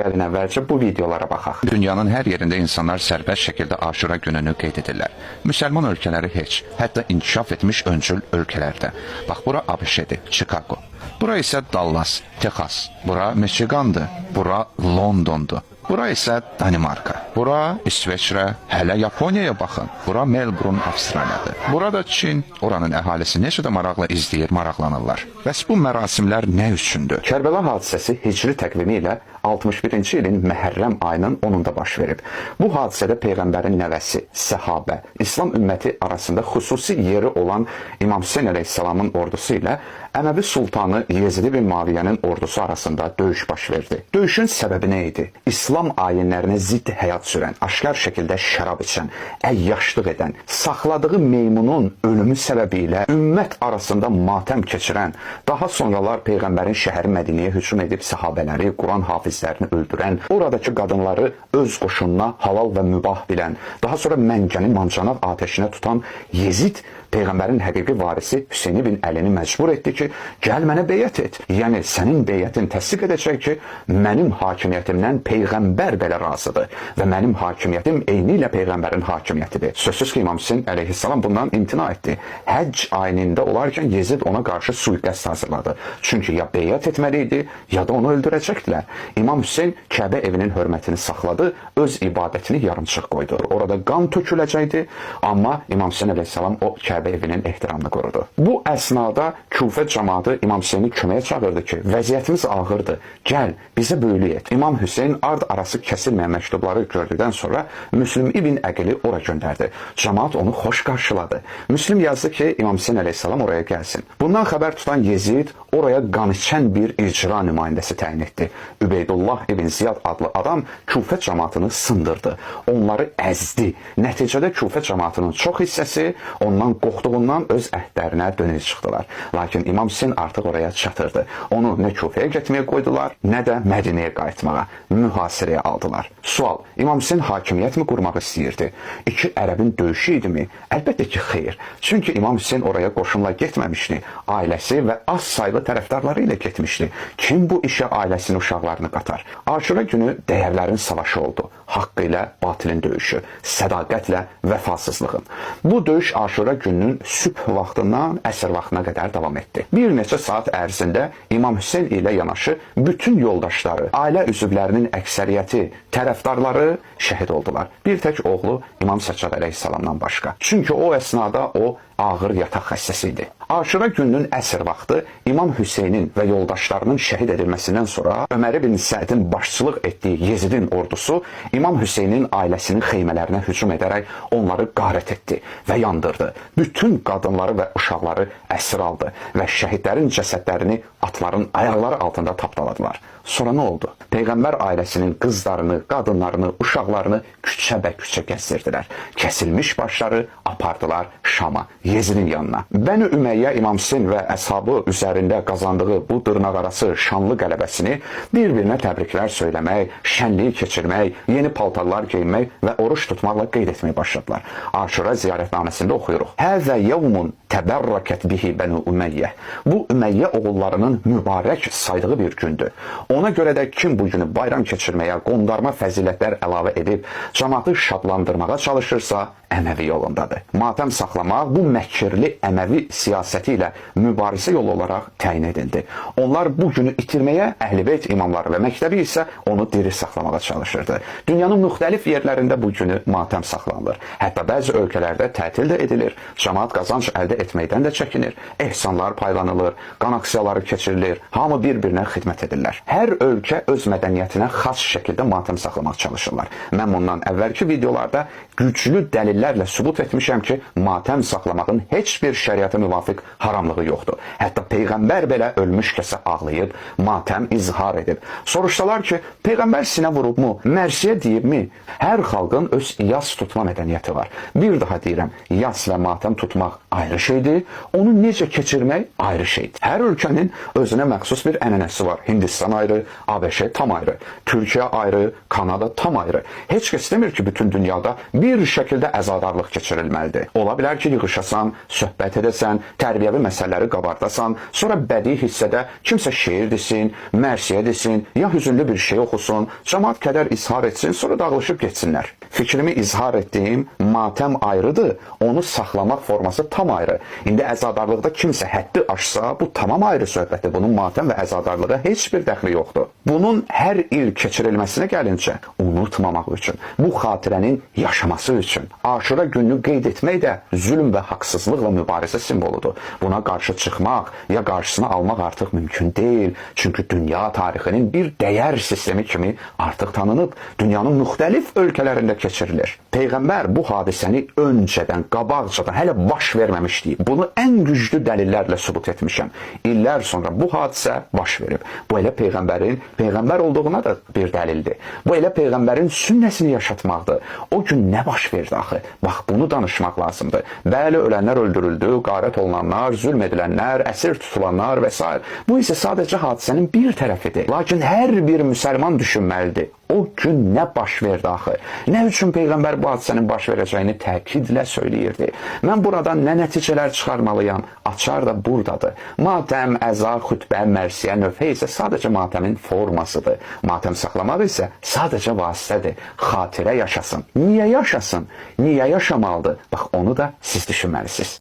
gəlin əvvəlcə bu videolara baxaq. Dünyanın hər yerində insanlar sərbəst şəkildə Aşura gününü qeyd edirlər. Müsəlman ölkələri heç, hətta inkişaf etmiş öncül ölkələrdə. Bax, bura ABŞ-dir, Chicago. Bura isə Dallas, Texas. Bura Michigandır, bura Londondur. Bura isə Danimarka. Bura İsveçrə, hələ Yaponiyaya baxın. Bura Melbourne, Avstraliyadır. Burada Çin, oranın əhalisi necə də maraqla izləyir, maraqlanırlar. Bəs bu mərasimlər nə üçündür? Kərbəla hadisəsi hicri təqvimi ilə 61-ci ilin Məhərrəm ayının 10-unda baş verib. Bu hadisədə Peyğəmbərin nəvəsi, səhabə, İslam ümməti arasında xüsusi yeri olan İmam Hüseyn əleyhissalamın ordusu ilə Əməvi sultanı Yezid ibn Muaviyyənin ordusu arasında döyüş baş verdi. Döyüşün səbəbi nə idi? İslam ayinlərinə zidd həyat sürən, aşkar şəkildə şərab içən, əyyaşlıq edən, saxladığı meymunun ölümü səbəbilə ümmət arasında matəm keçirən, daha sonralar Peyğəmbərin şəhəri Mədinəyə hücum edib səhabələri, Quran hafizlərini öldürən, oradakı qadınları öz qoşununa halal və mübah bilən, daha sonra Məncəni mancanaq atəşinə tutan Yezid Peyğəmbərin həqiqi varisi Hüseyn ibn Əlini məcbur etdi ki, gəl mənə beyət et. Yəni, sənin beyətin təsdiq edəcək ki, mənim hakimiyyətimdən Peyğəmbər belə razıdır və mənim hakimiyyətim eyni ilə Peyğəmbərin hakimiyyətidir. Sözsüz ki, İmam Hüseyn əleyhissalam bundan imtina etdi. Həcc ayinində olarkən Yezid ona qarşı suiqəst hazırladı. Çünki ya beyət etməli idi, ya da onu öldürəcəkdilər. İmam Hüseyn Kəbə evinin hörmətini saxladı, öz ibadətini yarımçıq qoydu. Orada qan töküləcəkdi, amma İmam Hüseyn əleyhissalam o Kəbə evinin ehtiramını qorudu. Bu əsnada Küfə cəmaatı İmam Hüseyni köməyə çağırdı ki, vəziyyətimiz ağırdır, gəl, bizə böyülük et. İmam Hüseyn ard arası kəsilməyən məktubları gördükdən sonra Müslim ibn Əqili ora göndərdi. Cəmaat onu xoş qarşıladı. Müslim yazdı ki, İmam Hüseyn əleyhissalam oraya gəlsin. Bundan xəbər tutan Yezid oraya qan içən bir icra nümayəndəsi təyin etdi. Übeydullah ibn Ziyad adlı adam Küfə cəmaatını sındırdı. Onları əzdi. Nəticədə Küfə cəmaatının çox hissəsi ondan qorxduğundan öz əhdlərinə dönüş çıxdılar. Lakin İmam Hüseyn artıq oraya çatırdı. Onu nə Küfəyə getməyə qoydular, nə də Mədinəyə qayıtmağa, mühasirəyə aldılar. Sual, İmam Hüseyn hakimiyyətmi qurmaq istəyirdi? İki ərəbin döyüşü idimi? Əlbəttə ki, xeyr. Çünki İmam Hüseyn oraya qoşunla getməmişdi. Ailəsi və az saylı tərəfdarları ilə getmişdi. Kim bu işə ailəsini, uşaqlarını qatar? Aşura günü dəyərlərin savaşı oldu. Haqqı ilə batilin döyüşü, sədaqətlə vəfasızlığın. Bu döyüş Aşura gününün sübh vaxtından əsr vaxtına qədər davam etdi. Bir neçə saat ərzində İmam Hüseyn ilə yanaşı bütün yoldaşları, ailə üzvlərinin əksəriyyəti, tərəfdarları şəhid oldular. Bir tək oğlu İmam Səccad əleyhissalamdan başqa. Çünki o əsnada o ağır yataq xəstəsi idi. Aşura gününün əsr vaxtı İmam Hüseynin və yoldaşlarının şəhid edilməsindən sonra Ömər ibn Sədin başçılıq etdiyi Yezidin ordusu İmam Hüseynin ailəsinin xeymələrinə hücum edərək onları qarət etdi və yandırdı. Bütün qadınları və uşaqları əsir aldı və şəhidlərin cəsədlərini atların ayaqları altında tapdaladılar. Sonra nə oldu? Peyğəmbər ailəsinin qızlarını, qadınlarını, uşaqlarını küçə-bə-küçə gəzdirdilər. Kəsilmiş başları apardılar Şama, Yezidin yanına. Bəni Ümeyyə İmam Hüseyn və əshabı üzərində qazandığı bu dırnaqarası şanlı qələbəsini bir-birinə təbriklər söyləmək, şənliyi keçirmək, yeni paltarlar geyinmək və oruç tutmaqla qeyd etməyə başladılar. Aşura ziyarətnaməsində oxuyuruq. Həzə yevmun təbərrəkət bihi Bəni Ümeyyə. Bu Ümeyyə oğullarının mübarək saydığı bir gündür. Ona görə də kim bu günü bayram keçirməyə, qondarma fəzilətlər əlavə edib, cəmaatı şadlandırmağa çalışırsa, Əməvi yolundadır. Matəm saxlamaq bu məkirli Əməvi siyasəti ilə mübarizə yolu olaraq təyin edildi. Onlar bu günü itirməyə, Əhl-i-Beyt imamları və məktəbi isə onu diri saxlamağa çalışırdı. Dünyanın müxtəlif yerlərində bu günü matəm saxlanılır. Hətta bəzi ölkələrdə tətil də edilir. Cəmaat qazanc əldə etməkdən də çəkinir. Ehsanlar paylanılır, qan aksiyaları keçirilir. Hamı bir-birinə xidmət edirlər. Hər ölkə öz mədəniyyətinə xas şəkildə matəm saxlamaq çalışırlar. Mən bundan əvvəlki videolarda güclü dəlillərlə sübut etmişəm ki, matəm saxlamağın heç bir şəriətə müvafiq haramlığı yoxdur. Hətta Peyğəmbər belə ölmüş kəsə ağlayıb, matəm izhar edib. Soruşsalar ki, Peyğəmbər sinə vurubmu, mərsiyə deyibmi? Hər xalqın öz yas tutma mədəniyyəti var. Bir daha deyirəm, yas və matəm tutmaq ayrı şeydir, onu necə keçirmək ayrı şeydir. Hər ölkənin özünə məxsus bir ənənəsi var. Hindistan ayrı, ayrı, ABŞ tam ayrı, Türkiyə ayrı, Kanada tam ayrı. Heç kəs demir ki, bütün dünyada bir şəkildə əzadarlıq keçirilməlidir. Ola bilər ki, yığışasan, söhbət edəsən, tərbiyəvi məsələləri qabardasan, sonra bədii hissədə kimsə şeir desin, mərsiyə desin, ya hüzünlü bir şey oxusun, cəmaat qədər izhar etsin, sonra dağılışıb getsinlər. Fikrimi izhar etdiyim matəm ayrıdır, onu saxlamaq forması tam ayrı. İndi əzadarlıqda kimsə həddi aşsa, bu tamam ayrı söhbətdir. Bunun matəm və əzadarlığa heç bir dəxli yoxdur. Bunun hər il keçirilməsinə gəlincə, unutmamaq üçün, bu xatirənin yaşaması üçün, Aşura gününü qeyd etmək də zülm və haqsızlıqla mübarizə simvoludur. Buna qarşı çıxmaq ya qarşısını almaq artıq mümkün deyil. Çünki dünya tarixinin bir dəyər sistemi kimi artıq tanınıb, dünyanın müxtəlif ölkələrində keçirilir. Peyğəmbər bu hadisəni öncədən, qabaqcadan, hələ baş verməmişdi. Bunu ən güclü dəlillərlə sübut etmişəm. İllər sonra bu hadisə baş verib. Bu elə Peyğəmbərin Peyğəmbər olduğuna da bir dəlildir. Bu elə Peyğəmbərin sünnəsini yaşatmaqdır. O gün nə baş verdi axı? Bax, bunu danışmaq lazımdır. Bəli, ölənlər öldürüldü, qarət olunanlar, zülm edilənlər, əsir tutulanlar və s. Bu isə sadəcə hadisənin bir tərəfidir. Lakin hər bir müsəlman düşünməlidir. O gün nə baş verdi axı? Nə üçün Peyğəmbər bu hadisənin baş verəcəyini təkidlə söyləyirdi? Mən buradan nə nəticələr çıxarmalıyam? Açar da buradadır. Matəm, əza, xütbə, mərsiyə, nöfhə isə sadəcə matəmin formasıdır. Matəm saxlamaq isə sadəcə vasitədir. Xatirə yaşasın. Niyə yaşasın? Niyə yaşamalıdır? Bax, onu da siz düşünməlisiniz.